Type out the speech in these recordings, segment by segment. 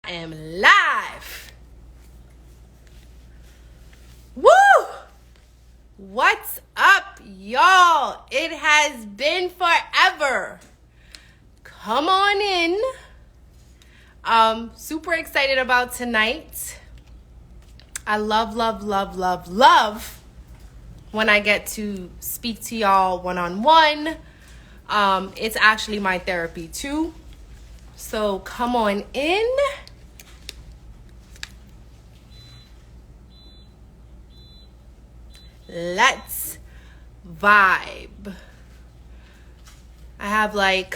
am live. Woo! What's up, y'all? It has been forever. Come on in. I'm super excited about tonight. I love when I get to speak to y'all one-on-one. It's actually my therapy too. So come on in. Let's vibe. I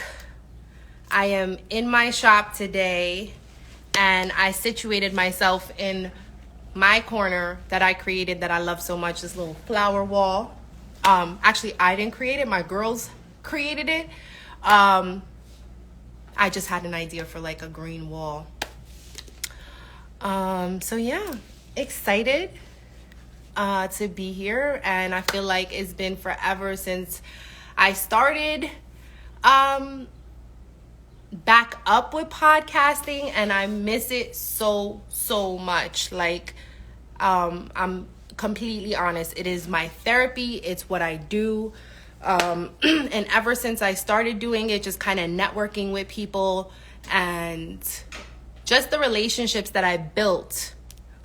am in my shop today and I situated myself in my corner that I created that I love so much, this little flower wall. Actually, I didn't create it. My girls created it. I just had an idea for like a green wall. So yeah, excited to be here, and I feel like it's been forever since I started back up with podcasting, and I miss it so much. I'm completely honest, it is my therapy, it's what I do. And ever since I started doing it, just kind of networking with people and just the relationships that I built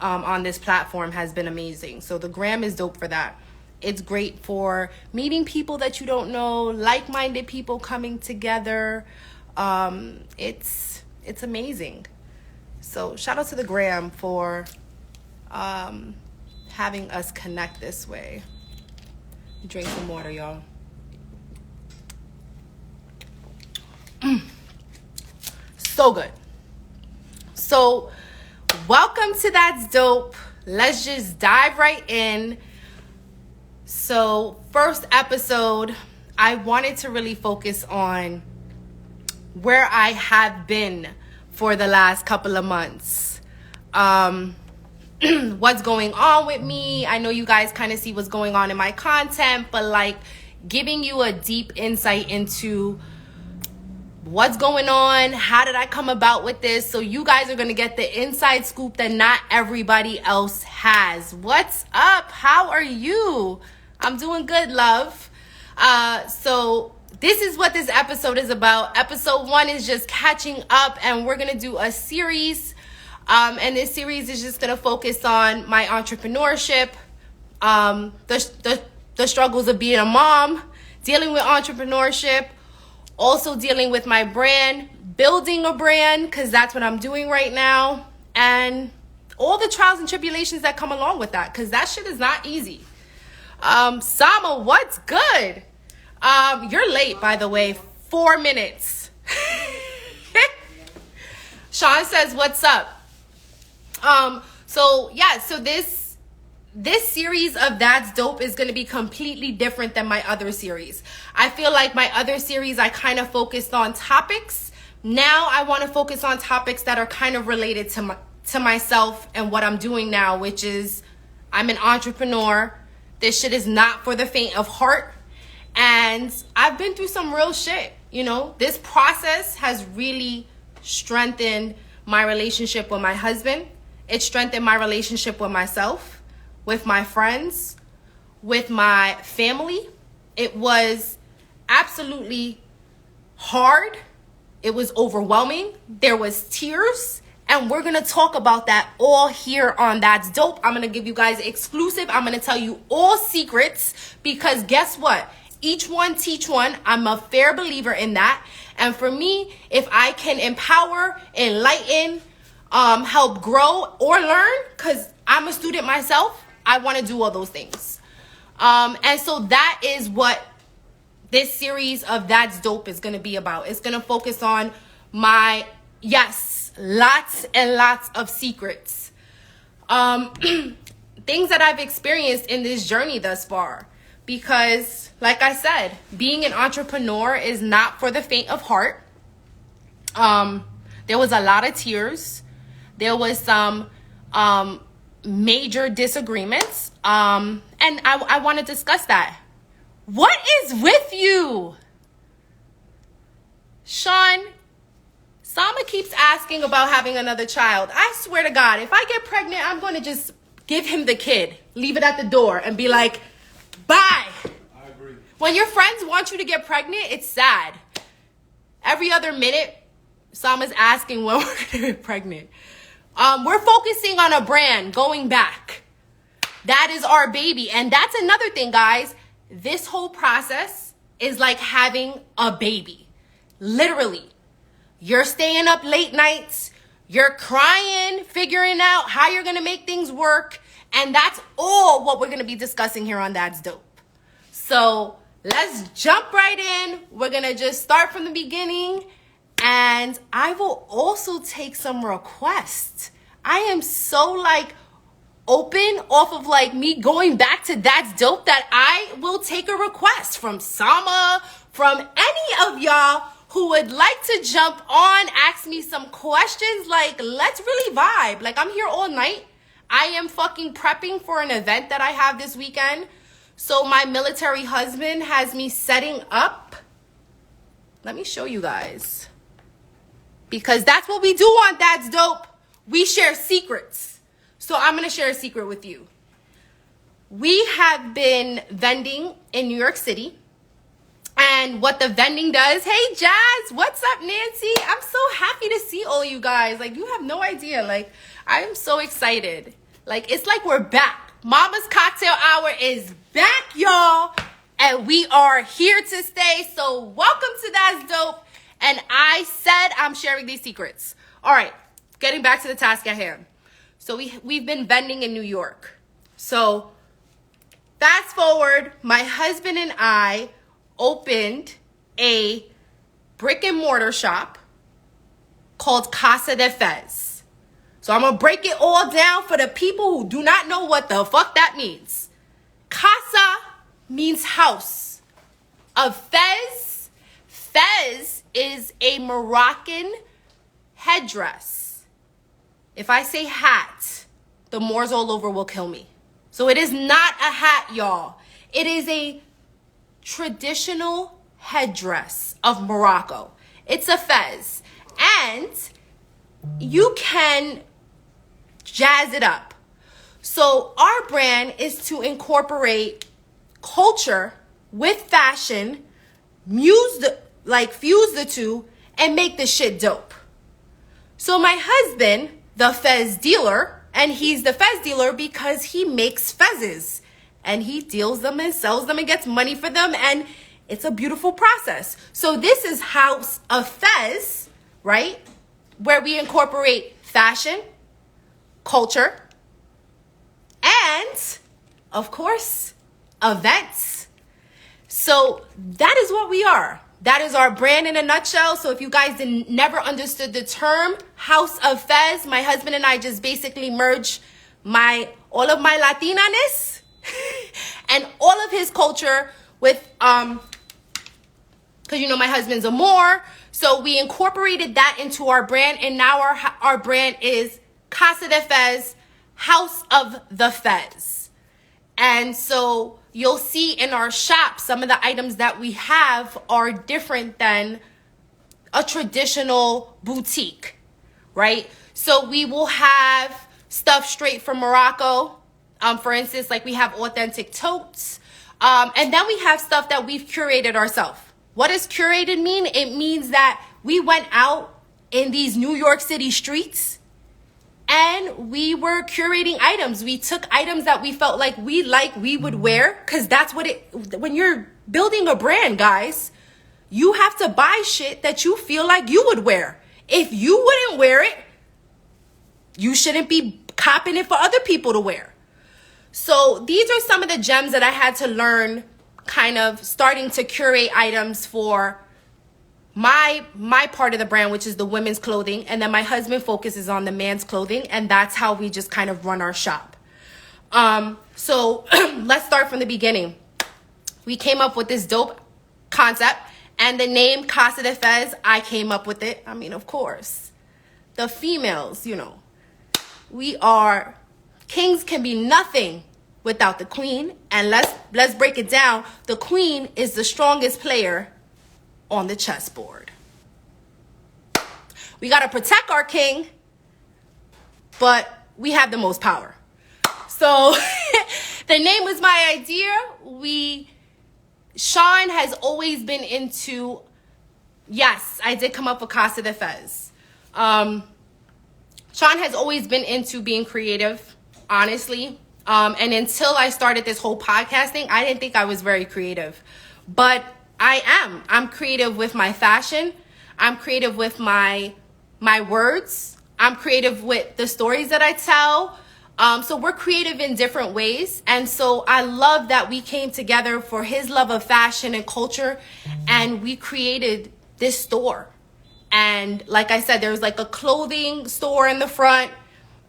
on this platform has been amazing. So the gram is dope for that. It's great for meeting people that you don't know, like-minded people coming together. It's amazing. So shout out to the gram for having us connect this way. Drink some water, y'all. So good. So welcome to That's Dope. Let's just dive right in. So first episode, I wanted to really focus on where I have been for the last couple of months. What's going on with me. I know you guys kind of see what's going on in my content, but giving you a deep insight into what's going on, how did I come about with this, so you guys are going to get the inside scoop that not everybody else has. What's up? How are you? I'm doing good, love. So this is what this episode is about. Episode 1 is just catching up, and we're going to do a series. And this series is just going to focus on my entrepreneurship, the struggles of being a mom, dealing with entrepreneurship, also dealing with my brand, building a brand, because that's what I'm doing right now, and all the trials and tribulations that come along with that, because that shit is not easy. Sama, what's good? You're late, by the way, 4 minutes. Sean says, what's up? So this series of That's Dope is going to be completely different than my other series. I feel like my other series, I kind of focused on topics. Now I want to focus on topics that are kind of related to myself and what I'm doing now, which is I'm an entrepreneur. This shit is not for the faint of heart. And I've been through some real shit. You know, this process has really strengthened my relationship with my husband. It strengthened my relationship with myself, with my friends, with my family. It was absolutely hard. It was overwhelming. There was tears. And we're going to talk about that all here on That's Dope. I'm going to give you guys exclusive. I'm going to tell you all secrets, because guess what? Each one teach one. I'm a fair believer in that. And for me, if I can empower, enlighten, help grow or learn, because I'm a student myself, I want to do all those things. And so that is what this series of That's Dope is going to be about. It's going to focus on my, lots and lots of secrets. Things that I've experienced in this journey thus far. Because, like I said, being an entrepreneur is not for the faint of heart. There was a lot of tears. There was some major disagreements. And I want to discuss that. What is with you? Sean, Sama keeps asking about having another child. I swear to God, if I get pregnant, I'm going to just give him the kid, leave it at the door, and be like, bye. I agree. When your friends want you to get pregnant, it's sad. Every other minute, Sama's asking when we're going to get pregnant. We're focusing on a brand, going back. That is our baby. And that's another thing, guys. This whole process is like having a baby. Literally. You're staying up late nights. You're crying, figuring out how you're going to make things work. And that's all what we're going to be discussing here on That's Dope. So let's jump right in. We're going to just start from the beginning. And I will also take some requests. I am so like open off of like me going back to That's Dope that I will take a request from Sama, from any of y'all who would like to jump on, ask me some questions. Like, let's really vibe. Like, I'm here all night. I am fucking prepping for an event that I have this weekend. So my military husband has me setting up. Let me show you guys. Because that's what we do on That's Dope. We share secrets. So I'm going to share a secret with you. We have been vending in New York City. And what the vending does, hey Jazz, what's up Nancy? I'm so happy to see all you guys. Like, you have no idea. Like, I am so excited. Like, it's like we're back. Mama's Cocktail Hour is back, y'all. And we are here to stay. So welcome to That's Dope. And I said I'm sharing these secrets. All right, getting back to the task at hand. So we've been vending in New York. So fast forward, my husband and I opened a brick and mortar shop called Casa De Fez. So I'm going to break it all down for the people who do not know what the fuck that means. Casa means house. Of Fez, Fez is a Moroccan headdress. If I say hat, the Moors all over will kill me. So it is not a hat, y'all. It is a traditional headdress of Morocco. It's a fez. And you can jazz it up. So our brand is to incorporate culture with fashion, fuse the two, and make the shit dope. So my husband, the fez dealer, and he's the fez dealer because he makes fezzes. And he deals them and sells them and gets money for them. And it's a beautiful process. So this is House of Fez, right? Where we incorporate fashion, culture, and, of course, events. So that is what we are. That is our brand in a nutshell. So if you guys never understood the term House of Fez, my husband and I just basically merge all of my Latina-ness and all of his culture with, because my husband's a Moor. So we incorporated that into our brand. And now our brand is Casa De Fez, House of the Fez. And so you'll see in our shop, some of the items that we have are different than a traditional boutique, right? So we will have stuff straight from Morocco. For instance, like we have authentic totes. And then we have stuff that we've curated ourselves. What does curated mean? It means that we went out in these New York City streets and we were curating items. We took items that we felt like we would wear, because that's when you're building a brand, guys, you have to buy shit that you feel like you would wear. If you wouldn't wear it, you shouldn't be copping it for other people to wear. So these are some of the gems that I had to learn, kind of starting to curate items for my part of the brand, which is the women's clothing. And then my husband focuses on the man's clothing. And that's how we just kind of run our shop. So let's start from the beginning. We came up with this dope concept. And the name Casa De Fez, I came up with it. I mean, of course, the females, kings can be nothing without the queen. And let's break it down. The queen is the strongest player on the chessboard. We got to protect our king, but we have the most power. So the name was my idea. Sean has always been into, yes, I did come up with Casa De Fez. Sean has always been into being creative, honestly. And until I started this whole podcasting, I didn't think I was very creative. But I am. I'm creative with my fashion. I'm creative with my words. I'm creative with the stories that I tell. So we're creative in different ways. And so I love that we came together for his love of fashion and culture. And we created this store. And like I said, there's like a clothing store in the front.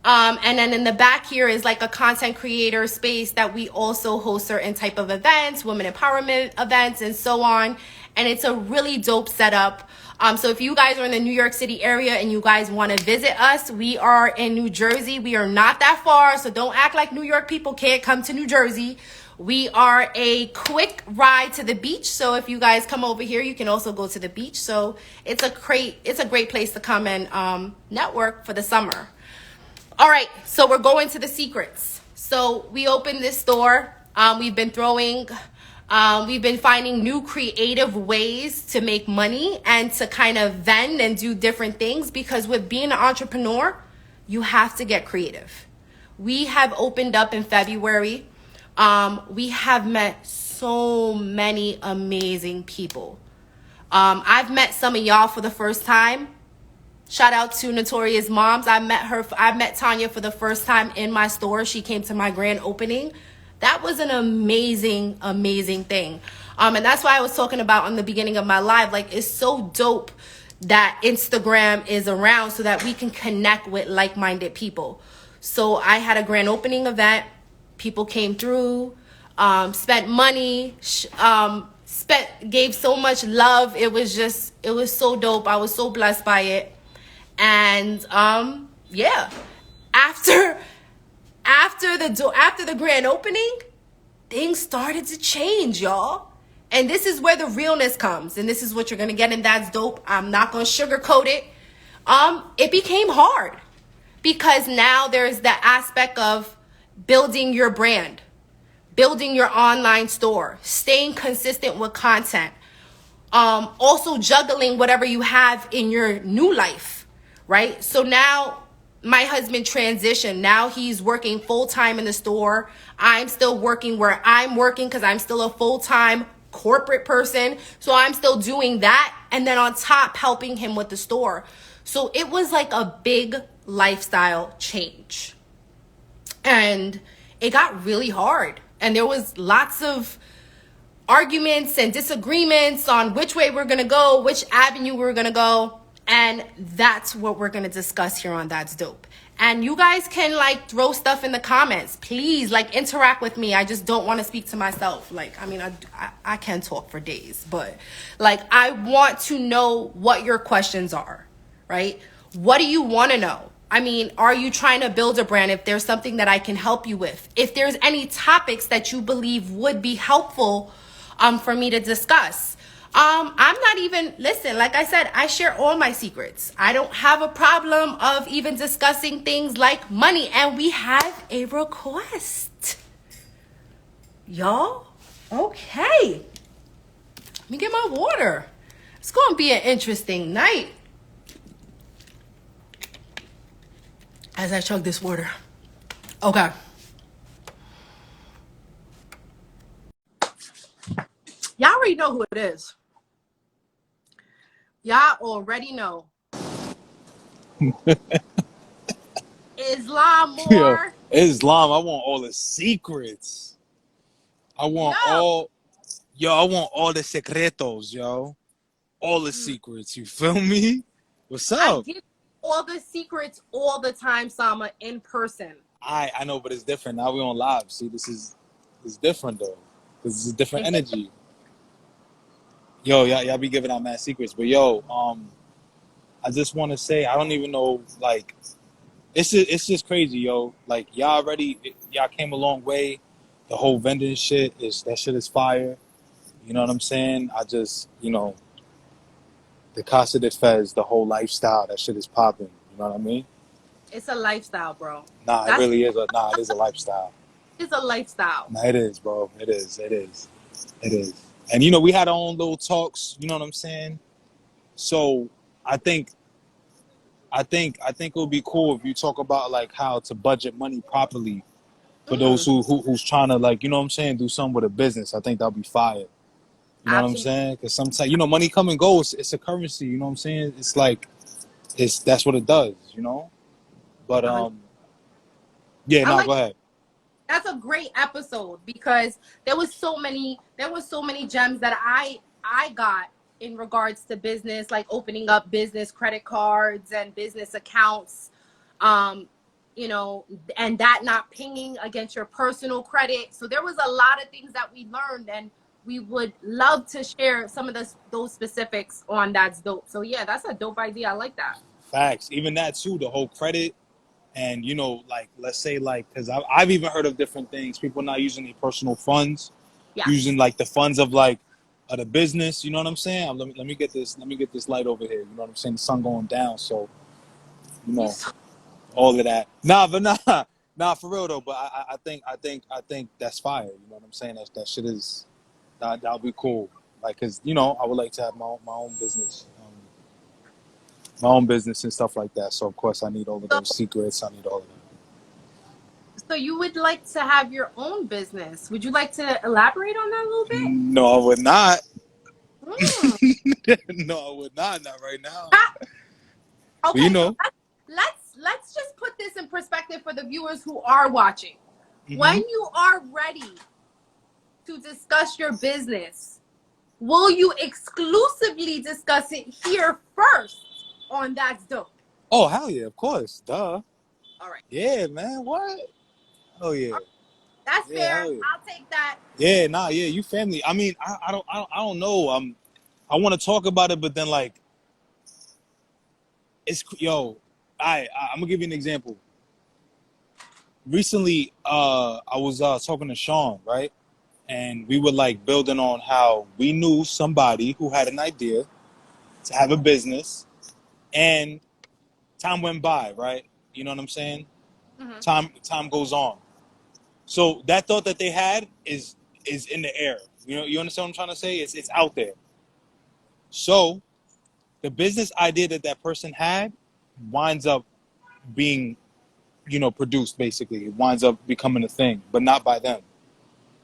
And then in the back here is like a content creator space that we also host certain type of events, women empowerment events, and so on. And it's a really dope setup. So if you guys are in the New York City area and you guys want to visit us, we are in New Jersey. We are not that far, so don't act like New York people can't come to New Jersey. We are a quick ride to the beach. So if you guys come over here, you can also go to the beach. So it's a great place to come and network for the summer. All right, so we're going to the secrets. So we opened this store. We've been finding new creative ways to make money and to kind of vend and do different things, because with being an entrepreneur, you have to get creative. We have opened up in February. We have met so many amazing people. I've met some of y'all for the first time. Shout out to Notorious Moms. I met Tanya for the first time in my store. She came to my grand opening. That was an amazing, amazing thing. And that's why I was talking about in the beginning of my live, like, it's so dope that Instagram is around so that we can connect with like-minded people. So I had a grand opening event. People came through, spent money, gave so much love. It was so dope. I was so blessed by it. And yeah, after the grand opening, things started to change, y'all. And this is where the realness comes, and this is what you're gonna get, and that's dope. I'm not gonna sugarcoat it. It became hard because now there's the aspect of building your brand, building your online store, staying consistent with content, also juggling whatever you have in your new life. Right? So now my husband transitioned. Now he's working full-time in the store. I'm still working where I'm working because I'm still a full-time corporate person. So I'm still doing that. And then on top, helping him with the store. So it was like a big lifestyle change. And it got really hard. And there was lots of arguments and disagreements on which way we're going to go, which avenue we're going to go. And that's what we're going to discuss here on That's Dope. And you guys can like throw stuff in the comments. Please like interact with me. I just don't want to speak to myself. Like, I mean, I can talk for days, but like, I want to know what your questions are, right? What do you want to know? I mean, are you trying to build a brand? If there's something that I can help you with, if there's any topics that you believe would be helpful for me to discuss. I'm not even, listen, like I said, I share all my secrets. I don't have a problem of even discussing things like money. And we have a request. Y'all, okay. Let me get my water. It's going to be an interesting night as I chug this water. Okay. Y'all already know who it is. Y'all already know. Islam more. Yo, Islam, I want all the secrets. I want all the secretos, yo. All the secrets, you feel me? What's up? I give all the secrets all the time, Sama, in person. I know, but it's different. Now we on live. See, it's different though. This is a different energy. Yo, y'all be giving out mad secrets. But yo, I just want to say, I don't even know, like, it's just crazy, yo. Like, y'all came a long way. The whole vending that shit is fire. You know what I'm saying? I just, the the Casa De Fez, the whole lifestyle, that shit is popping. You know what I mean? It's a lifestyle, bro. Nah, it That's really is. It is a lifestyle. it's a lifestyle. Nah, it is, bro. It is. It is. It is. And you know, we had our own little talks. You know what I'm saying? So I think, it would be cool if you talk about like how to budget money properly for those Mm, who's trying to, like, you know what I'm saying, do something with a business. I think that'll be fire. You know what I'm absolutely. saying? Because sometimes, you know, money come and go. It's a currency. You know what I'm saying? It's like that's what it does. You know. But yeah. I Nah, like go ahead. that's a great episode because there was so many gems that I got in regards to business, like opening up business credit cards and business accounts, um you know, and that not pinging against your personal credit. So there was a lot of things that we learned, and we would love to share some of those specifics on That's Dope. So yeah, that's a dope idea. I like that. Facts. Even that too. The whole credit. And, you know, like, let's say, like, because I've even heard of different things. People not using their personal funds, Yes. using like the funds of like of the business. You know what I'm saying? Let me get this. Let me get this light over here. You know what I'm saying? The sun going down, so you You know so all of that. Nah, but nah, for real though. But I think that's fire. You know what I'm saying? That shit is that'll be cool. Like, cause you know, I would like to have my own business. My own business and stuff like that. So of course I need all of so those secrets. I need all of that. So you would like to have your own business. Would you like to elaborate on that a little bit? No, I would not. Mm. No, I would not. Not right now. Ah, But you okay, so know. let's just put this in perspective for the viewers who are watching. When Hmm. you are ready to discuss your business, will you exclusively discuss it here first on That's Dope? Oh hell yeah, of course. Duh. All right. Yeah, man. What? Oh yeah. That's Yeah, fair. hell yeah. I'll take that. Yeah, nah, yeah. You family. I mean, I don't know. I want to talk about it, but then like, it's yo. I'm gonna give you an example. Recently, I was talking to Sean, right? And we were like building on how we knew somebody who had an idea to have a business, and time went by, right? You know what I'm saying? Hmm. Time goes on. So that thought that they had is in the air. You know, you understand what I'm trying to say? It's out there. So the business idea that that person had winds up being, you know, produced basically. It winds up becoming a thing, but not by them.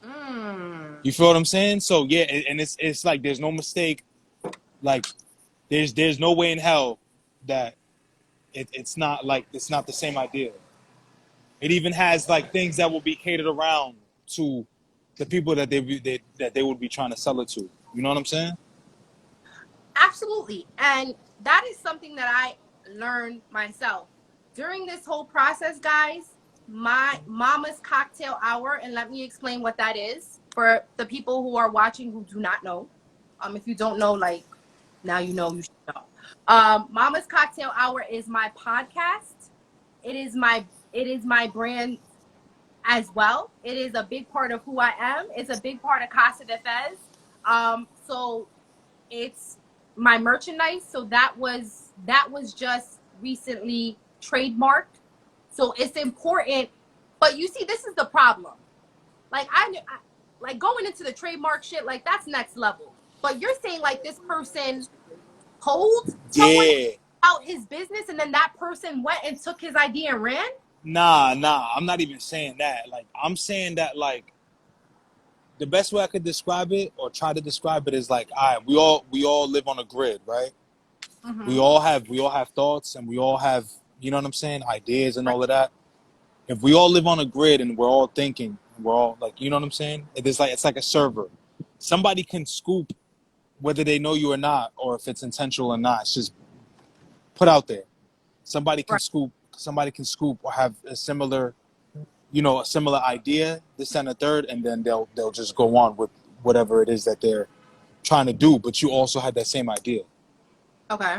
Mm. You feel what I'm saying? So yeah, and it's like there's no mistake. Like there's no way in hell that it's not like it's not the same idea. It even has like things that will be catered around to the people that that they would be trying to sell it to. You know what I'm saying? Absolutely. And that is something that I learned myself. During this whole process, guys, my mama's cocktail hour, and let me explain what that is for the people who are watching who do not know. If you don't know, like now you know, you should know. Mama's cocktail hour is my podcast. It is my brand as well. It is a big part of who I am. It's a big part of Casa de Fez. So it's my merchandise. So that was just recently trademarked. So it's important. But you see, this is the problem. Like I like going into the trademark shit, like that's next level. But you're saying like this person told someone Yeah. about his business, and then that person went and took his idea and ran? Nah. I'm not even saying that. Like I'm saying that like the best way I could describe it or try to describe it is like, all right, we all live on a grid, right? Mm-hmm. We all have thoughts and we all have, you know what I'm saying, ideas and Right. all of that. If we all live on a grid and we're all thinking, we're all like, you know what I'm saying? It's like a server. Somebody can scoop whether they know you or not, or if it's intentional or not. It's just put out there. Right. Somebody can scoop or have a similar, you know, a similar idea, this and a third, and then they'll just go on with whatever it is that they're trying to do. But you also had that same idea. Okay.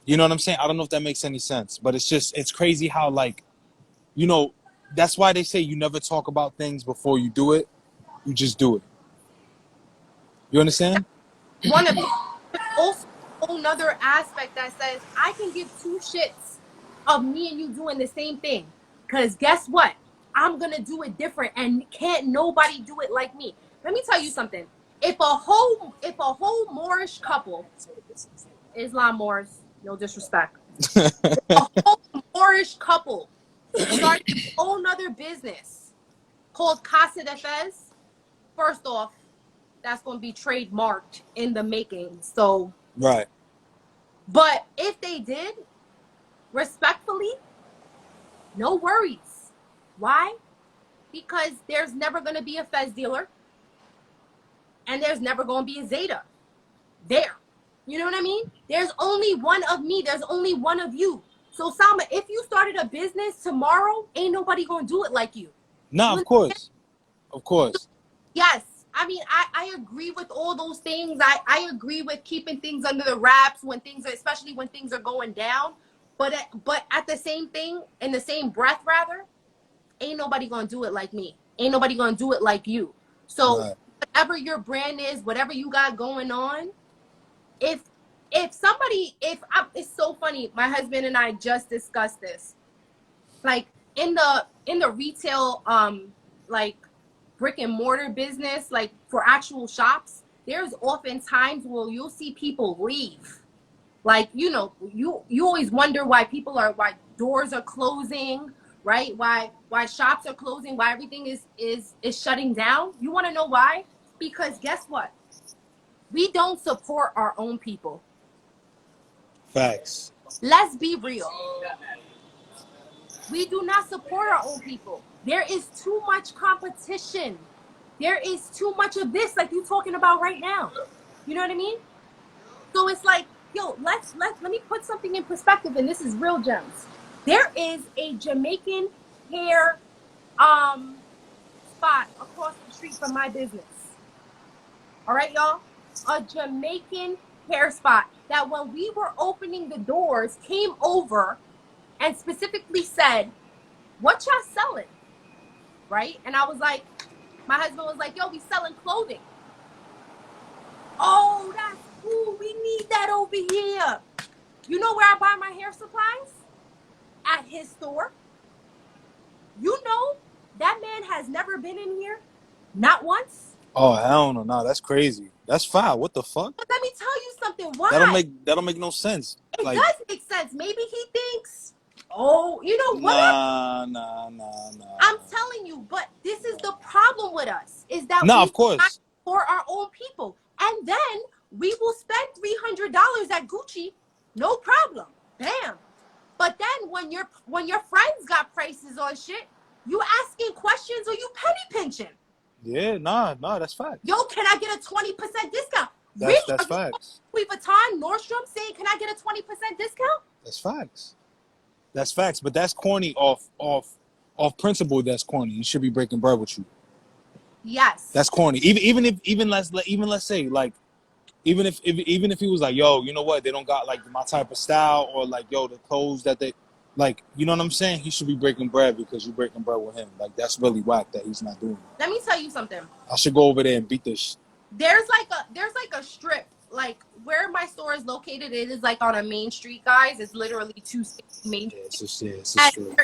You know what I'm saying? I don't know if that makes any sense, but it's crazy how like, you know, that's why they say you never talk about things before you do it. You just do it. You understand? One of also whole nother aspect that says I can give two shits of me and you doing the same thing. Cause guess what? I'm gonna do it different, and can't nobody do it like me. Let me tell you something. If a whole Moorish couple, Islam Moors, no disrespect, a whole Moorish couple started a whole nother business called Casa De Fez, first off, that's going to be trademarked in the making. So, Right. but if they did, respectfully, no worries. Why? Because there's never going to be a Fez dealer, and there's never going to be a Zeta there. You know what I mean? There's only one of me. There's only one of you. So, Salma, if you started a business tomorrow, ain't nobody going to do it like you. No, of course. Of course. Yes. I mean, I agree with all those things. I agree with keeping things under the wraps when things are, especially when things are going down. But at the same thing, in the same breath, rather, ain't nobody going to do it like me. Ain't nobody going to do it like you. So Right. whatever your brand is, whatever you got going on, if somebody, it's so funny. My husband and I just discussed this. Like in the retail, like brick and mortar business, like for actual shops, there's often times where you'll see people leave. Like, you always wonder why doors are closing, right? Why shops are closing, why everything is shutting down. You want to know why? Because guess what? We don't support our own people. Facts. Let's be real. We do not support our own people. There is too much competition. There is too much of this, like you talking about right now. You know what I mean? So it's like, yo, let me put something in perspective, and this is real gems. There is a Jamaican hair spot across the street from my business. All right, y'all? A Jamaican hair spot that when we were opening the doors came over and specifically said, "What y'all selling?" Right? And I was like, my husband was like, "Yo, we selling clothing." Oh, that's cool. We need that over here. You know where I buy my hair supplies? At his store. You know, that man has never been in here. Not once. Oh, hell no. Nah, that's crazy. That's foul. What the fuck? But let me tell you something. Why? That'll make no sense. It Like, does make sense. Maybe he thinks, oh, you know what? nah. I'm telling you, but this is the problem with us, is that Nah, we of course. for our own people. And then we will spend $300 at Gucci, no problem. Bam. But then when your friends got prices on shit, you asking questions or you penny pinching. Yeah, nah, that's facts. Yo, can I get a 20% discount? That's facts. Louis Vuitton, Nordstrom saying, can I get a 20% discount? That's facts. That's facts. But that's corny off principle. That's corny. You should be breaking bread with you. Yes. That's corny. Even let's say like even if he was like, yo, you know what, they don't got like my type of style, or like, yo, the clothes that they like, you know what I'm saying? He should be breaking bread because you breaking bread with him. Like, that's really whack that he's not doing it. Let me tell you something. I should go over there and beat this. There's like a strip, like where my store is located. It is like on a main street, guys. It's literally two main streets. Yeah, it's a strip.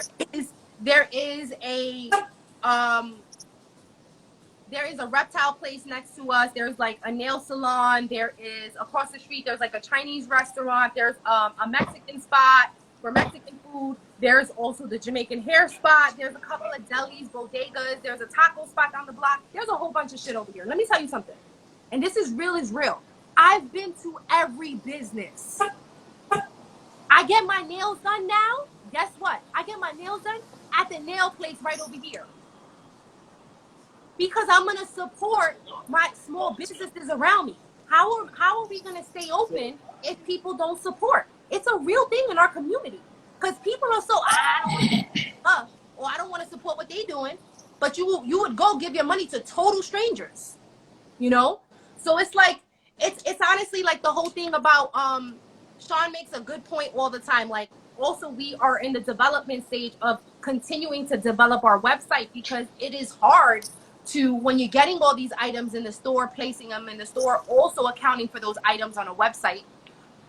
There is a reptile place next to us. There's like a nail salon. There is across the street. There's like a Chinese restaurant. There's a Mexican spot for Mexican food. There's also the Jamaican hair spot. There's a couple of delis, bodegas. There's a taco spot down the block. There's a whole bunch of shit over here. Let me tell you something. And this is real. I've been to every business. I get my nails done now. Guess what? I get my nails done at the nail place right over here. Because I'm going to support my small businesses around me. How are we going to stay open if people don't support? It's a real thing in our community. Because people are so, I don't want to support what they're doing. But you would go give your money to total strangers. You know? So it's like, it's honestly like the whole thing about, Sean makes a good point all the time. Like, also we are in the development stage of continuing to develop our website, because it is hard to, when you're getting all these items in the store, placing them in the store, also accounting for those items on a website.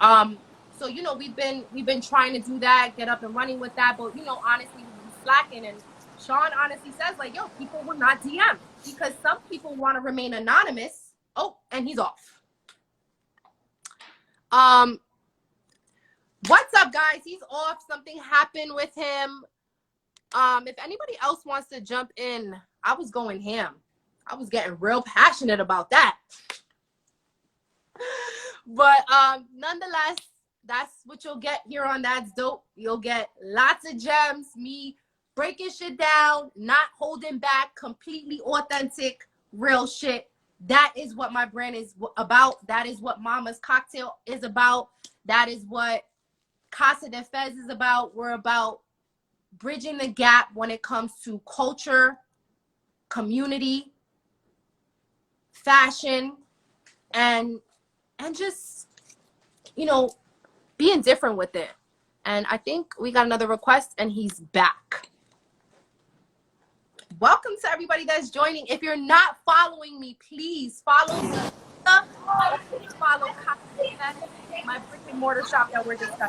So you know, we've been trying to do that, get up and running with that, but you know, honestly, we've been slacking. And Sean honestly says, like, yo, people will not DM because some people want to remain anonymous. Oh, and he's off. What's up, guys? He's off. Something happened with him. If anybody else wants to jump in, I was going ham. I was getting real passionate about that. But nonetheless, that's what you'll get here on That's Dope. You'll get lots of gems, me breaking shit down, not holding back, completely authentic, real shit. That is what my brand is about. That is what Mama's Cocktail is about. That is what Casa De Fez is about. We're about bridging the gap when it comes to culture, community, fashion, and just, you know, being different with it. And I think we got another request and he's back. Welcome to everybody that's joining. If you're not following me, please follow follow my brick and mortar shop that we're discussing.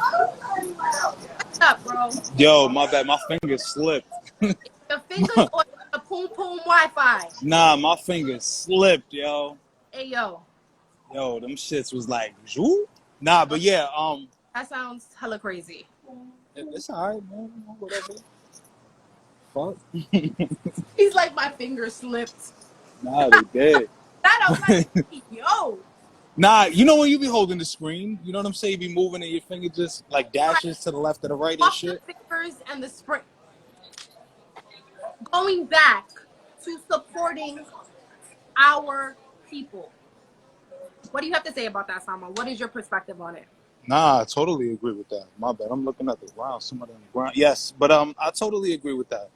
What's up, bro? Yo, my bad. My fingers slipped. Your fingers or the poom poom Wi-Fi? Nah, my fingers slipped, yo. Hey, yo. Yo, them shits was like, zoo? Nah, but yeah, That sounds hella crazy. it's alright, man. Whatever. Fuck. He's like, my fingers slipped. Nah, they did. That I was like, yo. Nah, you know when you be holding the screen, you know what I'm saying? You be moving and your finger just like dashes to the left or the right and Off shit. the fingers and the spring. Going back to supporting our people. What do you have to say about that, Sama? What is your perspective on it? Nah, I totally agree with that. My bad. I'm looking at the ground. Somebody on the ground. Yes, but I totally agree with that.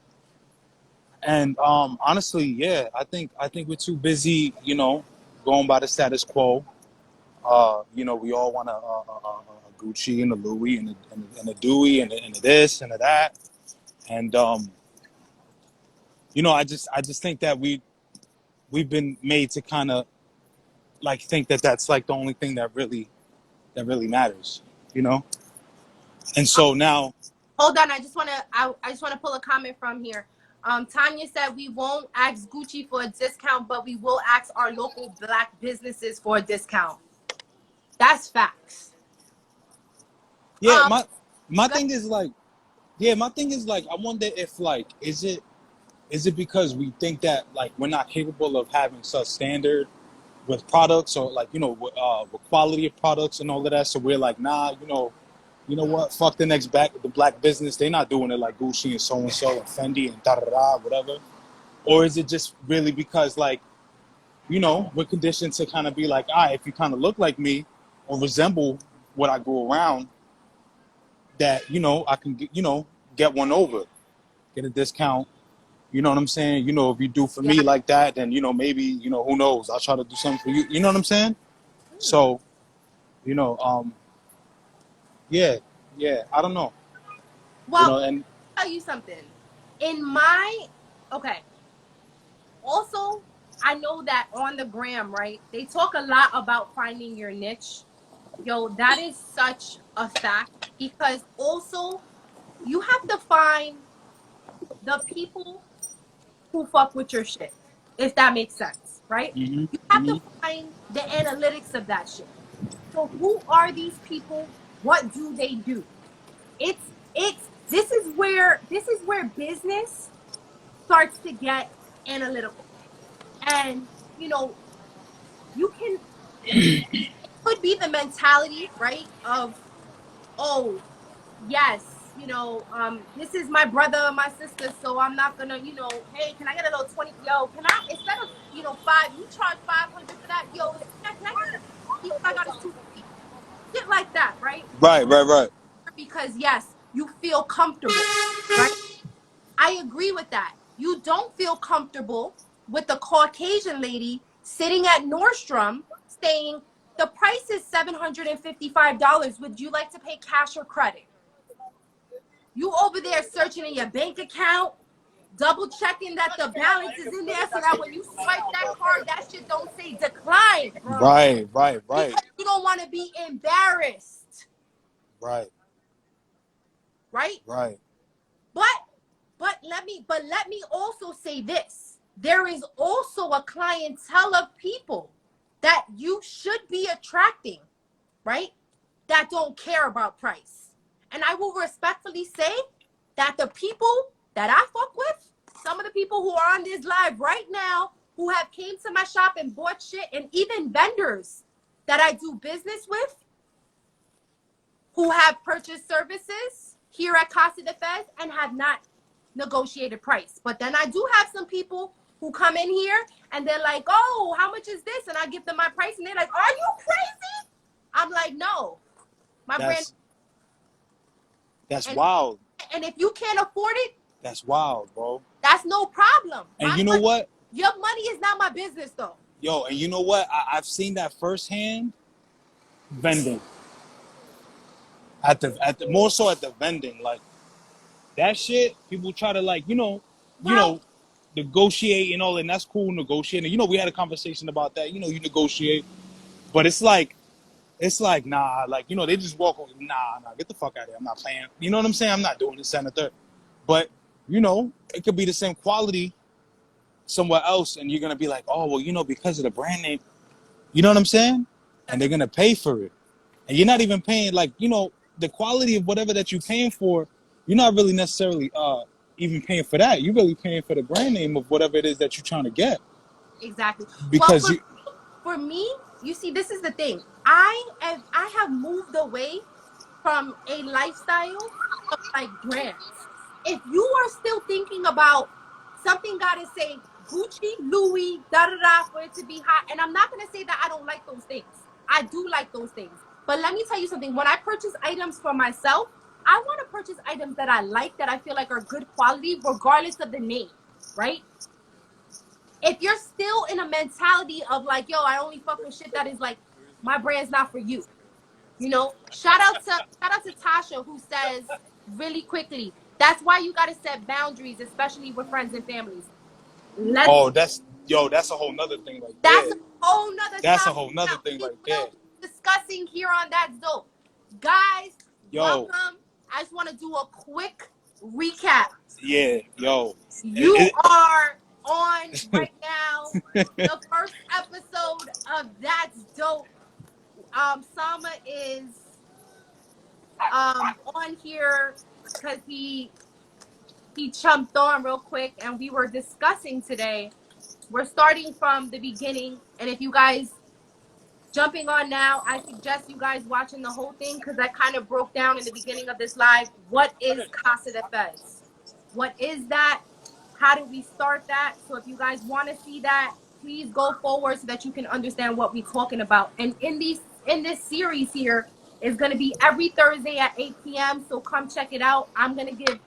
And honestly, yeah, I think we're too busy, you know, going by the status quo. You know, we all want a Gucci and a Louis and a Dewey and a this and a that. And you know, I just think that we've been made to kind of like think that that's like the only thing that really matters, you know. And so now, Hold on, I just want to pull a comment from here. Tanya said we won't ask Gucci for a discount, but we will ask our local Black businesses for a discount. That's facts. yeah, my thing is like, I wonder if like, is it because we think that like we're not capable of having such standard with products, or like, you know, with quality of products and all of that, so we're like, nah, you know what, fuck the the Black business, they're not doing it like Gucci and so and Fendi and da da da whatever. Or is it just really because like, you know, we're conditioned to kind of be like, if you kind of look like me or resemble what I go around, that, you know, I can get one over, get a discount. You know what I'm saying? You know, if you do for me like that, then, you know, maybe, you know, who knows? I'll try to do something for you. You know what I'm saying? So, you know, yeah, I don't know. Well, you know, and I'll tell you something. Also, I know that on the gram, right, they talk a lot about finding your niche. Yo, that is such a fact, because also you have to find the people who fuck with your shit, if that makes sense, right? You have to find the analytics of that shit. So who are these people? What do they do? This is where business starts to get analytical. And you know, it could be the mentality, right, of, oh yes, you know, this is my brother, my sister, so I'm not gonna, you know, hey, can I get a little 20? Yo, can I, instead of, you know, you charge 500 for that? Yo, can I get I got a 250? Shit like that, right? right. Because yes, you feel comfortable, right? I agree with that. You don't feel comfortable with the Caucasian lady sitting at Nordstrom saying the price is $755. Would you like to pay cash or credit? You over there searching in your bank account, double checking that the balance is in there so that when you swipe that card, that shit don't say decline, bro. Right. Because you don't want to be embarrassed. Right. right? Right. But let me also say this. There is also a clientele of people that you should be attracting, right? That don't care about price. And I will respectfully say that the people that I fuck with, some of the people who are on this live right now, who have came to my shop and bought shit, and even vendors that I do business with, who have purchased services here at Casa De Fez and have not negotiated price. But then I do have some people who come in here and they're like, oh, how much is this? And I give them my price and they're like, are you crazy? I'm like, no, my brand. That's And, wild. and if you can't afford it, That's wild, bro. that's no problem. And My you know money, what? your money is not my business though. Yo, and you know what? I've seen that firsthand vending. At the more so at the vending. Like that shit, people try to like, Well, negotiate and all, and that's cool negotiating. We had a conversation about that. You negotiate. But it's like, nah, like, they just walk over, nah, get the fuck out of here. I'm not playing. You know what I'm saying? I'm not doing this and the third. But, it could be the same quality somewhere else, and you're going to be like, oh, well, because of the brand name, you know what I'm saying? And they're going to pay for it. And you're not even paying, like, the quality of whatever that you're paying for, you're not really necessarily even paying for that. You're really paying for the brand name of whatever it is that you're trying to get. exactly. Well, Because for me, you see, this is the thing. I have moved away from a lifestyle of like brands. If you are still thinking about something, gotta say Gucci, Louis, da da da, for it to be hot, and I'm not gonna say that I don't like those things. I do like those things. But let me tell you something. When I purchase items for myself, I want to purchase items that I like, that I feel like are good quality, regardless of the name, right? If you're still in a mentality of like, yo, I only fuck with shit that is like, my brand's not for you. Shout out to Tasha, who says really quickly, that's why you gotta set boundaries, especially with friends and families. Let's that's a whole nother thing right That's there. a whole nother That's a topic whole nother that thing we right there. will be discussing here on That's Dope. Guys, Yo, welcome. I just want to do a quick recap. yeah, yo. You are on right now the first episode of That's Dope. Sama is on here because he jumped on real quick, and we were discussing today. We're starting from the beginning, and if you guys jumping on now, I suggest you guys watching the whole thing, because I kind of broke down in the beginning of this live what is Casa de Fez. What is that? How do we start that? So if you guys want to see that, please go forward so that you can understand what we're talking about. And in this series here is going to be every Thursday at 8 p.m. So come check it out. I'm going to give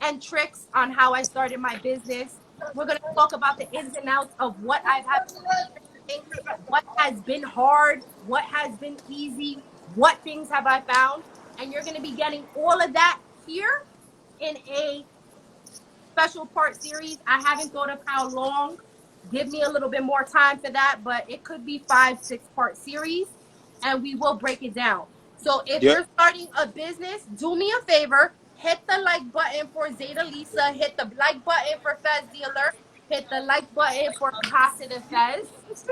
and tricks on how I started my business. We're going to talk about the ins and outs of what I've had, what has been hard, what has been easy, what things have I found. And you're going to be getting all of that here in a special part series. I haven't thought of how long. Give me a little bit more time for that, but it could be 5-6 part series, and we will break it down. So if Yep. you're starting a business, do me a favor, hit the like button for Zeta Lisa, hit the like button for Fez Dealer, hit the like button for Casa de Fez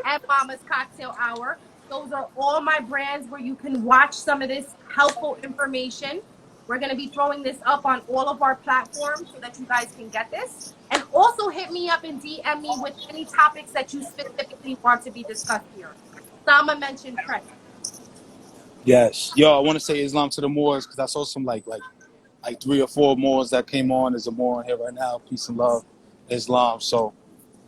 and Mama's Cocktail Hour. Those are all my brands where you can watch some of this helpful information. We're going to be throwing this up on all of our platforms so that you guys can get this. And also hit me up and DM me with any topics that you specifically want to be discussed here. Sama mentioned credit. Yes. Yo, I want to say Islam to the Moors because I saw some like 3 or 4 Moors that came on. There's a Moor on here right now. Peace and love, Islam. So,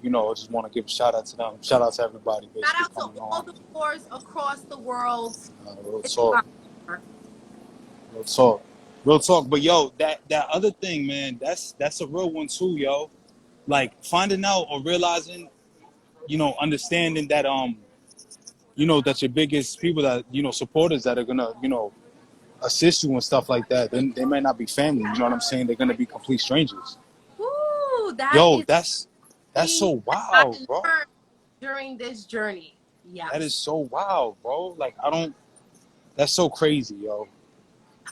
I just want to give a shout out to them. Shout out to everybody. Shout Basically out to coming all on. the wars across the world. Real talk. Real talk. Real talk. But yo, that other thing, man, that's a real one too, yo. Like finding out or realizing, understanding that that your biggest people that supporters that are gonna assist you and stuff like that, then they may not be family. You know what I'm saying? They're gonna be complete strangers. Ooh, that Yo, is that's so I wild, bro. learned during this journey. That Yes. is so wild, bro. Like that's so crazy, yo.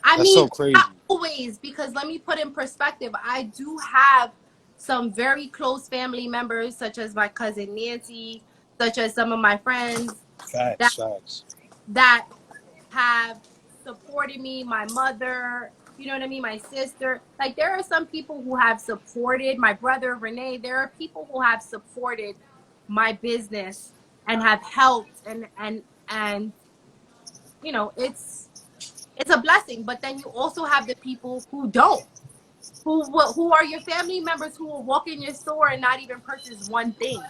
I That's mean, so crazy. not always, because let me put in perspective. I do have some very close family members, such as my cousin Nancy, such as some of my friends that Facts. that have supported me, my mother, you know what I mean, my sister. Like there are some people who have supported my brother Renee. There are people who have supported my business and have helped and you know, it's a blessing. But then you also have the people who don't. Who are your family members who will walk in your store and not even purchase one thing.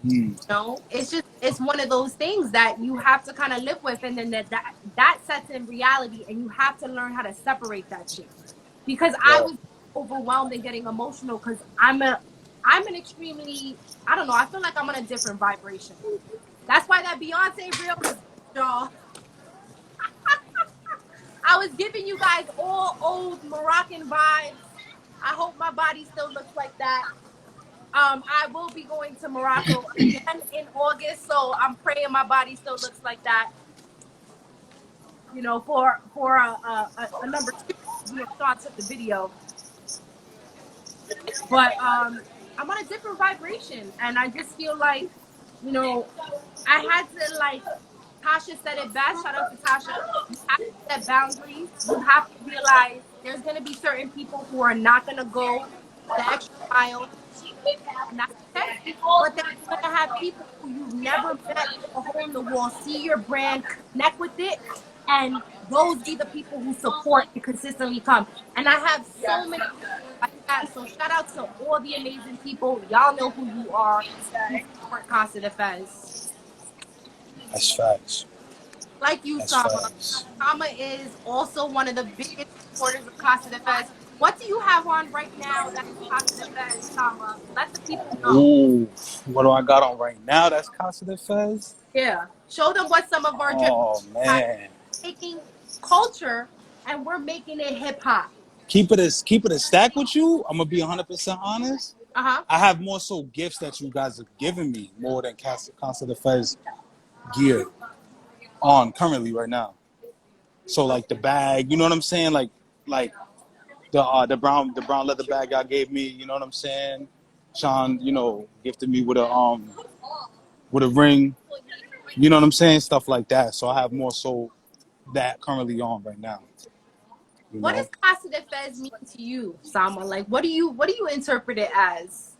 Hmm. No, it's just it's one of those things that you have to kind of live with, and then that sets in reality, and you have to learn how to separate that shit. Because I Yeah. was overwhelmed and getting emotional because I'm an extremely, I don't know, I feel like I'm on a different vibration. That's why that Beyonce reel is, y'all. I was giving you guys all old Moroccan vibes. I hope my body still looks like that. I will be going to Morocco again in August, so I'm praying my body still looks like that. You know, for a number two. You know, Sean took the video, but I'm on a different vibration, and I just feel like, you know, I had to like Tasha said it best. Shout out to Tasha. You have to set boundaries. You have to realize there's gonna be certain people who are not gonna go the extra mile, and that's okay. But then you're gonna have people who you've never met, put a hole in the wall, see your brand, connect with it, and those be the people who support and consistently come. And I have so many like that. So shout out to all the amazing people. Y'all know who you are who support Casa De Fez. That's facts. Like you, That's Sama. facts. Sama is also one of the biggest supporters of Casa de Fez. What do you have on right now that's Casa de Fez, Sama? Let the people know. Ooh, what do I got on right now? That's Casa de Fez. Yeah. Show them what some of our drip Oh have man, taking culture and we're making it hip hop. keep it a stack with you. I'm gonna be 100% honest. Uh-huh. I have more so gifts that you guys have given me more than Casa de Fez gear on currently right now. So like the bag, you know what I'm saying? Like the brown leather bag y'all gave me, you know what I'm saying? Sean, you know, gifted me with a ring, you know what I'm saying? Stuff like that. So I have more so that currently on right now. You What does know? Casa de Fez mean to you, Sama? Like what do you interpret it as?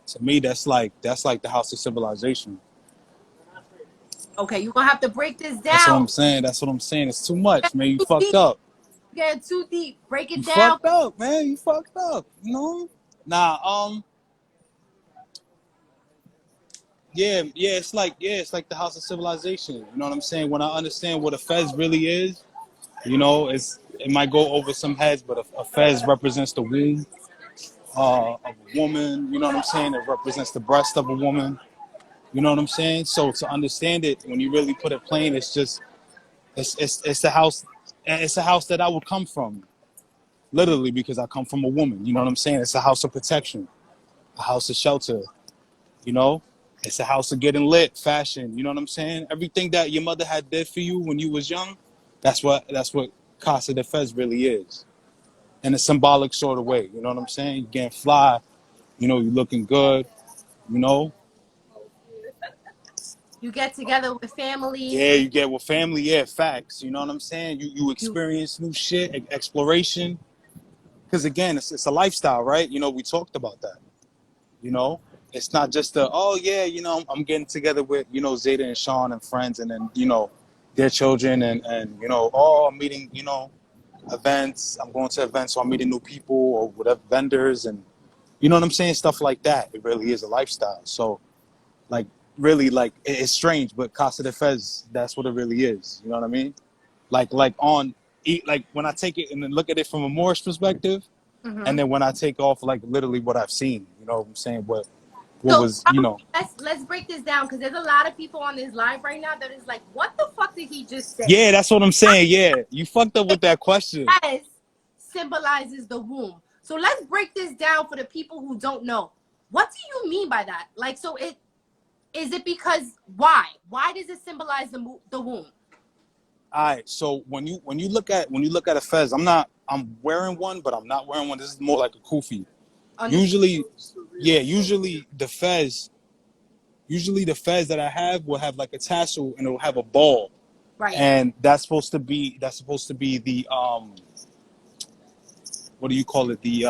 To me that's like the house of civilization. Okay, you're gonna have to break this That's what down. I'm saying. That's what I'm saying. It's too much, man. You Too fucked deep. up. Getting too deep. Break You it down. fucked up, man. You fucked up. You know? Nah, it's like the house of civilization. You know what I'm saying? When I understand what a fez really is, you know, it might go over some heads, but a fez represents the womb of a woman. You know what I'm saying? It represents the breast of a woman. You know what I'm saying? So to understand it, when you really put it plain, it's just it's the house. It's a house that I would come from, literally, because I come from a woman. You know what I'm saying? It's a house of protection, a house of shelter. You know, it's a house of getting lit, fashion. You know what I'm saying? Everything that your mother had did for you when you was young, that's what Casa de Fez really is, in a symbolic sort of way. You know what I'm saying? You getting fly. You know, you looking good. You know, You get together with family. yeah, you get with family. Yeah, facts. You know what I'm saying? You You experience new shit, exploration. Because again, it's a lifestyle, right? You know, we talked about that. You know, it's not just oh yeah, you know, I'm getting together with, you know, Zeta and Sean and friends, and then, you know, their children, and you know, oh, I'm meeting, you know, events. I'm going to events, so I'm meeting new people or whatever, vendors, and you know what I'm saying, stuff like that. It really is a lifestyle. So like really, like it's strange, but Casa de Fez, that's what it really is. You know what I mean? Like on like when I take it and then look at it from a Moorish perspective, mm-hmm. and then when I take off like literally what I've seen, you know what I'm saying, what So was, you know. let's break this down because there's a lot of people on this live right now that is like, what the fuck did he just say? Yeah, that's what I'm saying. Yeah, you fucked up with that question. As symbolizes the womb. So let's break this down for the people who don't know. What do you mean by that? Like, so it is it because why? Why does it symbolize the womb? All right. So when you look at a fez, I'm wearing one, but I'm not wearing one. This is more like a kufi. Understood. Usually, yeah. Usually the fez that I have will have like a tassel and it'll have a ball, Right. and that's supposed to be the what do you call it, The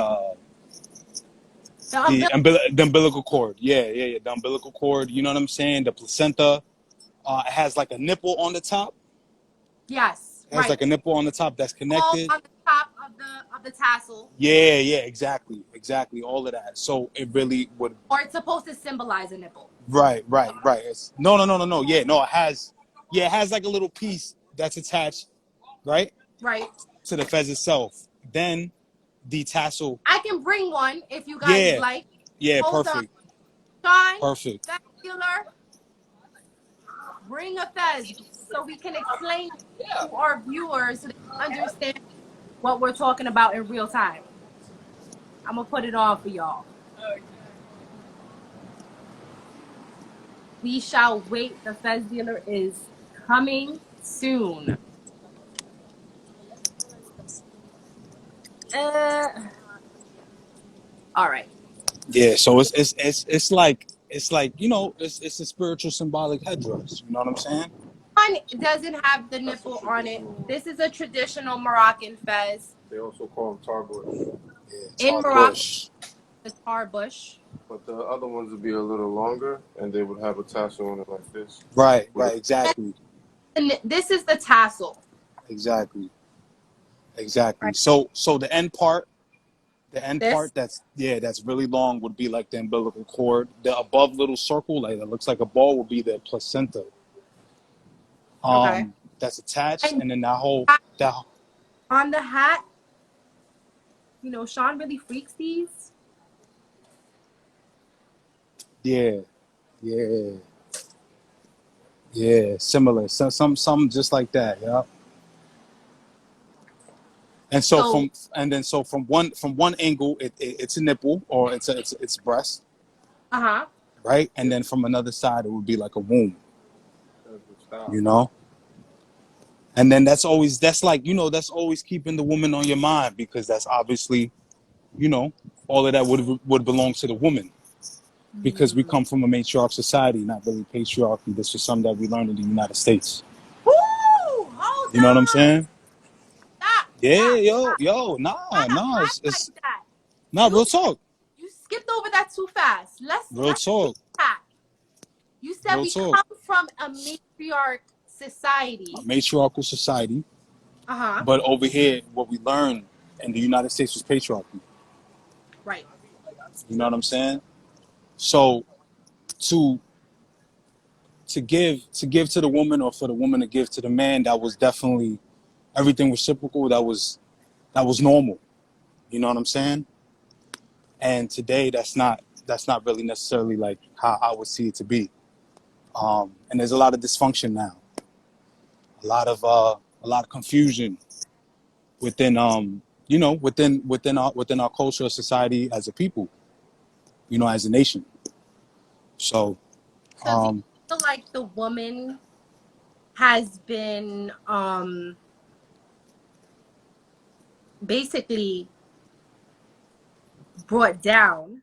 the umbilical. the umbilical cord. Yeah, the umbilical cord. You know what I'm saying? The placenta. It has like a nipple on the top. Yes. It has Right. like a nipple on the top that's All connected. on the top of the tassel, Yeah, exactly, all of that. So it really would. or it's supposed to symbolize a nipple. Right. No. Yeah, no, it has like a little piece that's attached, right, Right. to the fez itself. Then the tassel. I can bring one if you guys Yeah, like. yeah, Hold on, perfect, Sean, perfect. that dealer, bring a fez so we can explain to our viewers so they understand what we're talking about in real time. I'm gonna put it on for y'all. We shall wait. The fez dealer is coming soon. Uh, all right. Yeah, so it's like it's a spiritual symbolic headdress. You know what I'm saying? One doesn't have the nipple on it. This is a traditional Moroccan fez. They also call them tarbush. Yeah, In tar Morocco, bush. the tar bush. But the other ones would be a little longer, and they would have a tassel on it like this. Right, With a, exactly, And this is the tassel. exactly, exactly. Right. So the end part This. that's really long would be like the umbilical cord. The above little circle, like that looks like a ball, would be the placenta. Okay. That's attached, And and then that on the hat, Sean really freaks these. yeah, yeah, yeah, similar. Some just like that, yeah. And so So, from one angle, it's a nipple or it's breast, uh-huh. right? And then from another side, it would be like a womb, that's the style. you know. And then that's always keeping the woman on your mind, because that's obviously, you know, all of that would belong to the woman, because we come from a matriarch society, not really patriarchy. This is something that we learned in the United States. Woo! Hold You know what I'm on. saying? Stop. Yeah, Stop. Stop. yo, Try to nah, act like it's that. not You real talk, you skipped over that too fast. Let's real talk, back. You said real we talk. come from a matriarch society. A matriarchal society, Uh-huh. but over here, what we learned in the United States was patriarchy. Right. You know what I'm saying? So to to give to the woman, or for the woman to give to the man, that was definitely everything reciprocal. That was normal. You know what I'm saying? And today, that's not really necessarily like how I would see it to be. And there's a lot of dysfunction now, a lot of confusion within within our culture, society, as a people, as a nation. So So do you um feel like the woman has been basically brought down?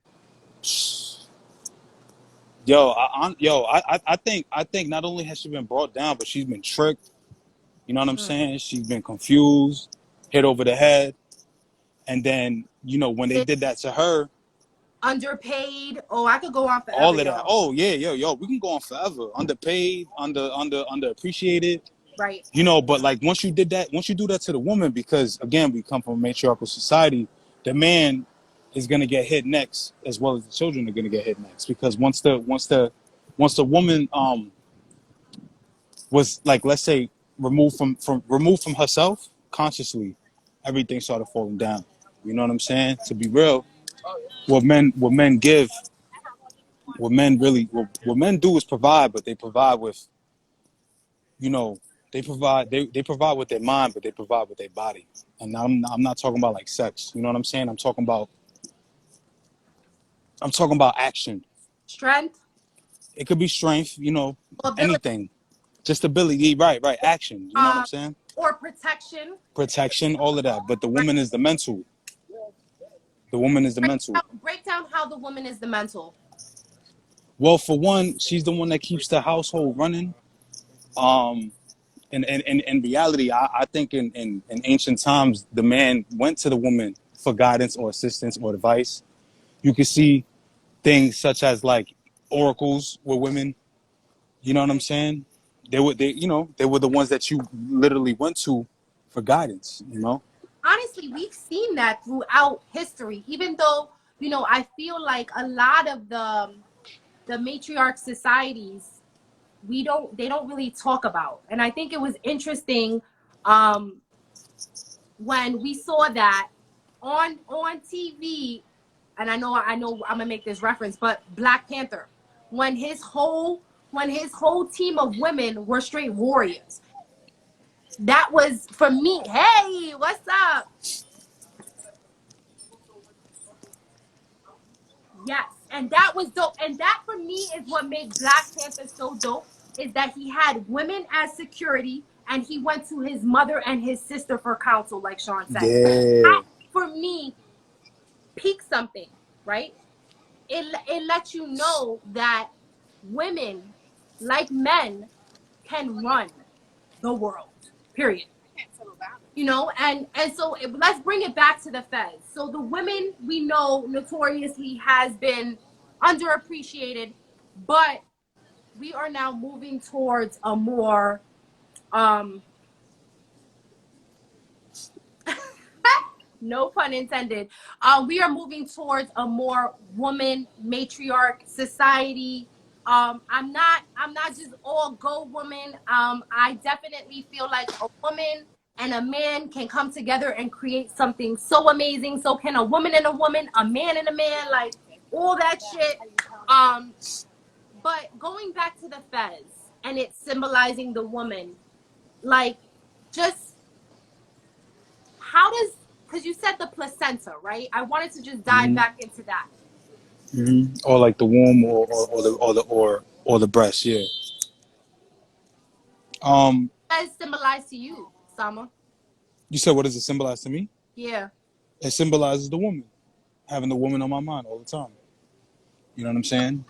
I think not only has she been brought down, but she's been tricked. You know what I'm Mm. saying? She's been confused, hit over the head. And then, when they Been did that to her, underpaid? Oh, I could go on forever, all of that. y'all. Oh yeah, yo, we can go on forever. Underpaid, underappreciated. Right. But like once you do that to the woman, because again, we come from a matriarchal society, the man is gonna get hit next, as well as the children are gonna get hit next. Because once the woman was, like, let's say, removed from herself consciously, everything started falling down. You know what I'm saying? To be real, what men give, what men do is provide, but they provide with, they provide with their mind, but they provide with their body. And I'm not talking about like sex. You know what I'm saying? I'm talking about action. Strength, It could be strength, mobility. anything. Just ability, right, action. You know what I'm saying? Or protection. Protection, all of that. But the Right? woman is the mental. The woman is the mental. Break down how the woman is the mental. Well, for one, she's the one that keeps the household running. And in reality, I think in ancient times, the man went to the woman for guidance or assistance or advice. You can see things such as like oracles with women. You know what I'm saying? They were the ones that you literally went to for guidance. You know. Honestly, we've seen that throughout history. Even though I feel like a lot of the matriarch societies they don't really talk about. And I think it was interesting when we saw that on TV. And I know I'm gonna make this reference, but Black Panther, when his whole team of women were straight warriors. That was for me. Hey, what's up? Yes, and that was dope. And that for me is what made Black Panther so dope, is that he had women as security and he went to his mother and his sister for counsel, like Sean said. Yeah. That, for me, peaked something, right? It lets you know that women, like men, can run the world. Period. And so let's bring it back to the Fez. So the women, we know, notoriously has been underappreciated, but we are now moving towards a more no pun intended. We are moving towards a more woman matriarch society. I'm not just all go woman. I definitely feel like a woman and a man can come together and create something so amazing. So can a woman and a woman, a man and a man, like all that shit. But going back to the Fez and it symbolizing the woman, like, just how does, because you said the placenta, right? I wanted to just dive back into that. Or like the womb, or the breast. Yeah. What does it symbolize to you, Sama? You said, what does it symbolize to me? Yeah. It symbolizes the woman, having the woman on my mind all the time. You know what I'm saying?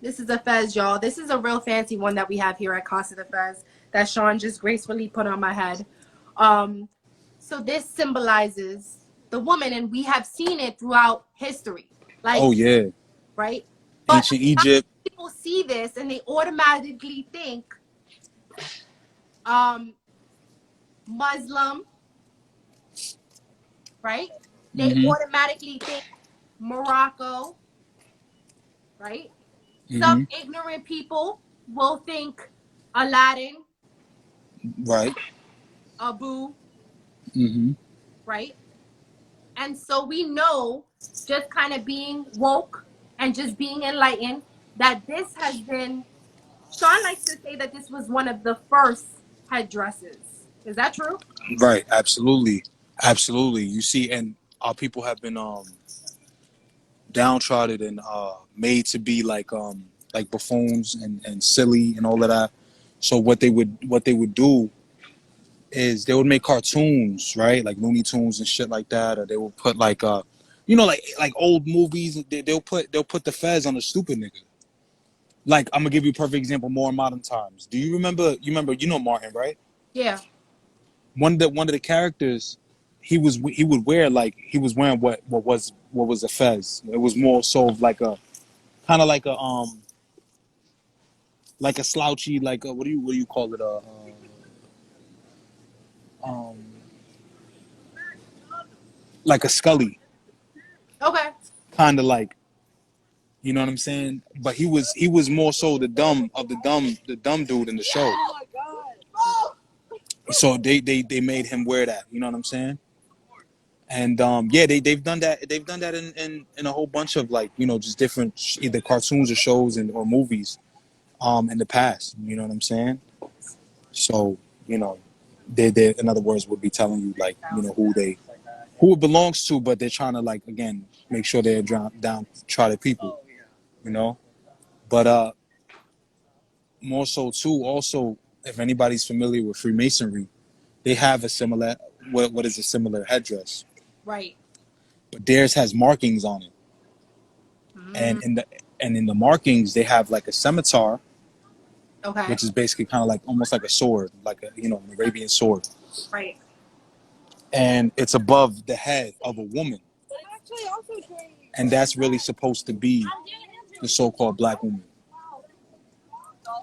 This is a Fez, y'all. This is a real fancy one that we have here at Casa De Fez that Sean just gracefully put on my head. So this symbolizes the woman, and we have seen it throughout history. Like, oh yeah, right? But ancient Egypt. People see this and they automatically think Muslim, right? They automatically think Morocco, right? Some ignorant people will think Aladdin, Right. Abu, right? And so we know, just kind of being woke and just being enlightened, that this has been, Sean likes to say that this was one of the first headdresses. Is that true? Right. Absolutely. Absolutely. You see, and our people have been downtrodden and made to be like buffoons and silly and all of that. So what they would do is they would make cartoons, right? Like Looney Tunes and shit like that, or they would put like like old movies. They'll put the Fez on a stupid nigga. Like, I'm gonna give you a perfect example. More in modern times. Do you remember? You know Martin, right? Yeah. One of the characters, he would wear, like, he was wearing what was a Fez. It was more so of like a kind of like a slouchy, like a, what do you call it, like a Scully, Okay. kind of like, you know what I'm saying? But he was more so the dumb dude in the show. So they made him wear that. You know what I'm saying? And yeah, they've done that. They've done that in a whole bunch of, like, just different either cartoons or shows or movies in the past. You know what I'm saying? So they in other words would be telling you, like, who it belongs to, but they're trying to, like, again, make sure they're downtrodden people. But more so too. Also, if anybody's familiar with Freemasonry, they have a similar what is a similar headdress, Right. but theirs has markings on it, Mm, and in the markings they have like a scimitar, okay. which is basically kind of like almost like a sword, like an Arabian sword, Right. and it's above the head of a woman, and that's really supposed to be the so-called black woman.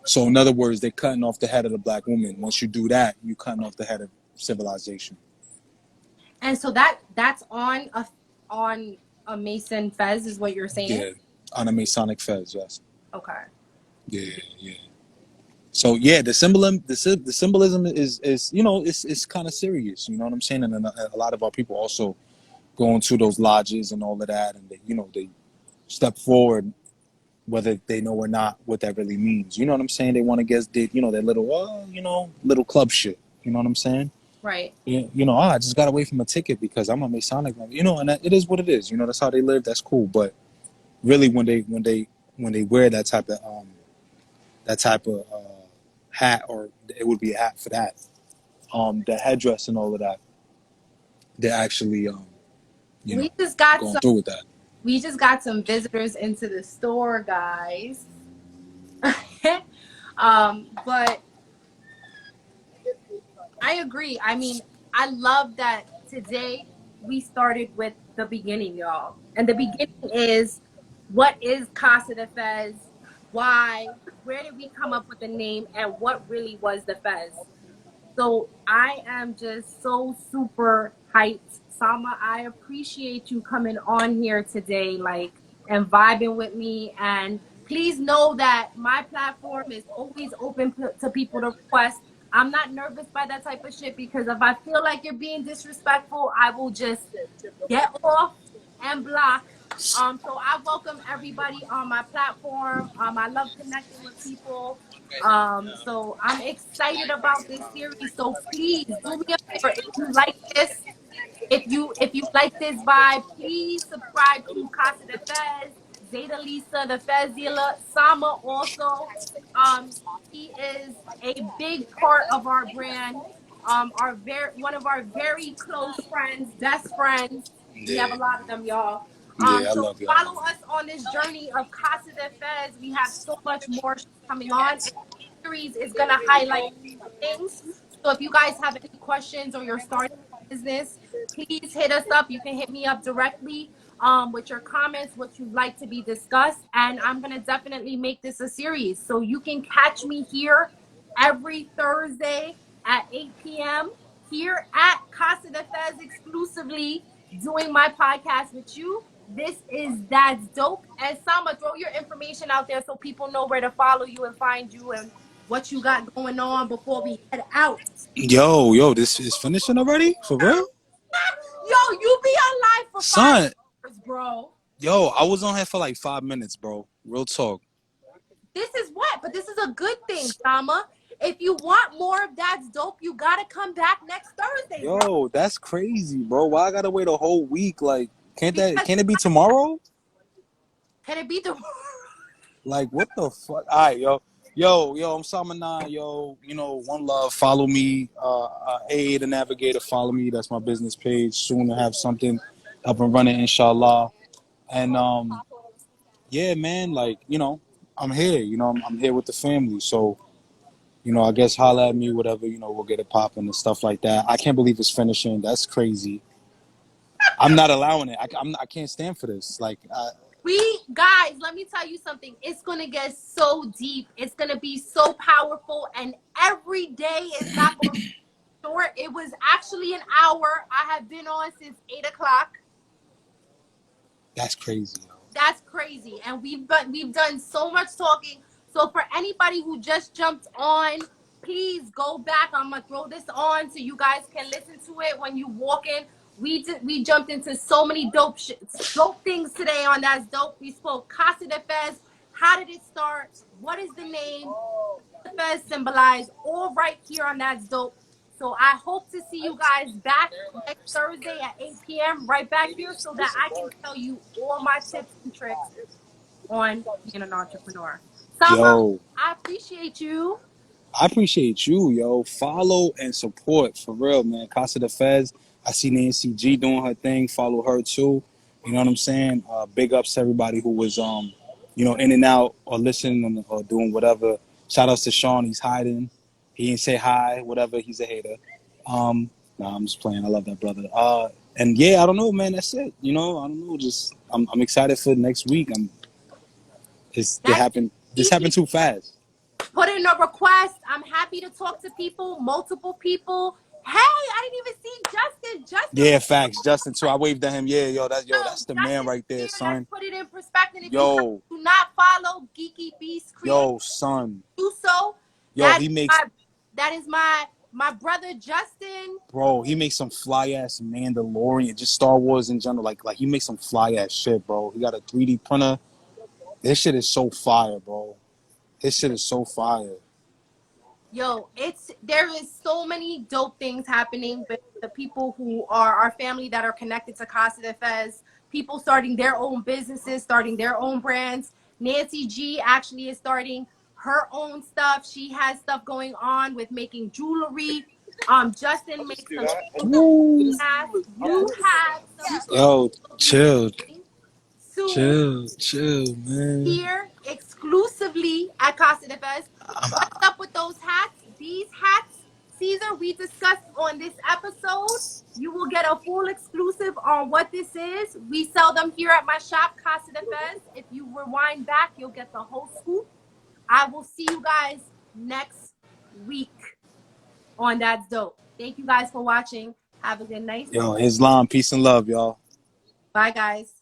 So in other words, they're cutting off the head of the black woman. Once you do that, you're cutting off the head of civilization. And so that's on a Mason Fez is what you're saying? Yeah, on a Masonic fez, yes. Okay. Yeah, yeah. So yeah, the symbolism is it's kind of serious. You know what I'm saying? And a lot of our people also go into those lodges and all of that, and they step forward, whether they know or not what that really means. You know what I'm saying? They want to get their little club shit. You know what I'm saying? Right. Yeah, I just got away from a ticket because I'm a Masonic, and it is what it is. That's how they live. That's cool. But really, when they wear that type of hat, or it would be a hat for that, the headdress and all of that, they're actually We just got going some through with that. we just got some visitors into the store, guys. But I agree. I mean, I love that today we started with the beginning, y'all. And the beginning is, what is Casa de Fez? Why? Where did we come up with the name? And what really was the Fez? So I am just so super hyped. Sama, I appreciate you coming on here today, and vibing with me. And please know that my platform is always open to people to request. I'm not nervous by that type of shit, because if I feel like you're being disrespectful, I will just get off and block. So I welcome everybody on my platform. I love connecting with people. So I'm excited about this series. So please do me a favor. If you like this, if you like this vibe, please subscribe to Casa de Fez, Zeta Lisa, the Fez dealer, Sama also. Um, he is a big part of our brand. Our very one of our very close friends, best friends. We have Yeah, a lot of them, y'all. yeah, I So love y'all. follow us on this journey of Casa de Fez. We have so much more coming on. And this series is gonna highlight things. So if you guys have any questions, or you're starting a business, please hit us up. You can hit me up directly with your comments, what you'd like to be discussed. And I'm going to definitely make this a series. So you can catch me here every Thursday at 8 p.m. here at Casa de Fez exclusively, doing my podcast with you. This is That's Dope. And Sama, throw your information out there so people know where to follow you and find you, and what you got going on before we head out. Yo, this is finishing already? For real? Yo, you be on live for Son, 5 hours, bro. yo, I was on here for like 5 minutes, bro. Real talk. This is what? But this is a good thing, Sama. If you want more of That's Dope, you gotta come back next Thursday, bro. Yo, that's crazy, bro. Why I gotta wait a whole week? Like, Because can't it be tomorrow? can it be the Like, what the fuck? All right, yo, I'm Salmanan, yo. One love. Follow me. A the Navigator. Follow me. That's my business page. Soon to have something up and running, inshallah. And yeah, man. Like, I'm here. I'm here with the family. So, I guess holla at me, whatever. We'll get it popping and stuff like that. I can't believe it's finishing. That's crazy. I'm not allowing it. I can't stand for this. Like, We guys, let me tell you something. It's gonna get so deep. It's gonna be so powerful, and every day is not gonna be short. It was actually an hour. I have been on since 8 o'clock. that's crazy. That's crazy. And we've done so much talking. So for anybody who just jumped on, please go back. I'm gonna throw this on so you guys can listen to it when you walk in. We jumped into so many dope things today on That's Dope. We spoke Casa de Fez. How did it start? What is the name? The Fez symbolize? All right here on That's Dope. So I hope to see you guys back next Thursday at 8 p.m. right back here, so that I can tell you all my tips and tricks on being an entrepreneur. Summer, Yo, I appreciate you. I appreciate you, yo. Follow and support for real, man. Casa De Fez. I see Nancy G doing her thing. Follow her too. You know what I'm saying? Big ups to everybody who was in and out or listening or doing whatever. Shout outs to Sean. He's hiding. He didn't say hi. Whatever. He's a hater. Nah, I'm just playing. I love that brother. And yeah, I don't know, man. That's it. You know, I don't know. Just I'm excited for next week. Next This week, happened too fast. put in a request. I'm happy to talk to people, multiple people. Hey, I didn't even see Justin. Yeah, Justin, facts. Justin too. I waved at him. Yeah, that's the man Justin right there, here. Let's son. put it in perspective. If you guys Yo, do not follow Geeky Beast Create, son. do so. Yo, That is my brother Justin. bro, he makes some fly ass Mandalorian, just Star Wars in general. Like he makes some fly ass shit, bro. He got a 3D printer. This shit is so fire, bro. This shit is so fire. Yo, there is so many dope things happening with the people who are our family that are connected to Casa de Fez. People starting their own businesses, starting their own brands. Nancy G actually is starting her own stuff. She has stuff going on with making jewelry. Justin makes some Woo. hats. You have some Yo, chill, soon chill, man. here exclusively at Casa de Fez. What's up with those hats? These hats, Caesar, we discussed on this episode. You will get a full exclusive on what this is. We sell them here at my shop, Casa de Fez. If you rewind back, you'll get the whole scoop. I will see you guys next week on That's Dope. Thank you guys for watching. Have a good night. Yo, Islam, peace and love, y'all. Bye, guys.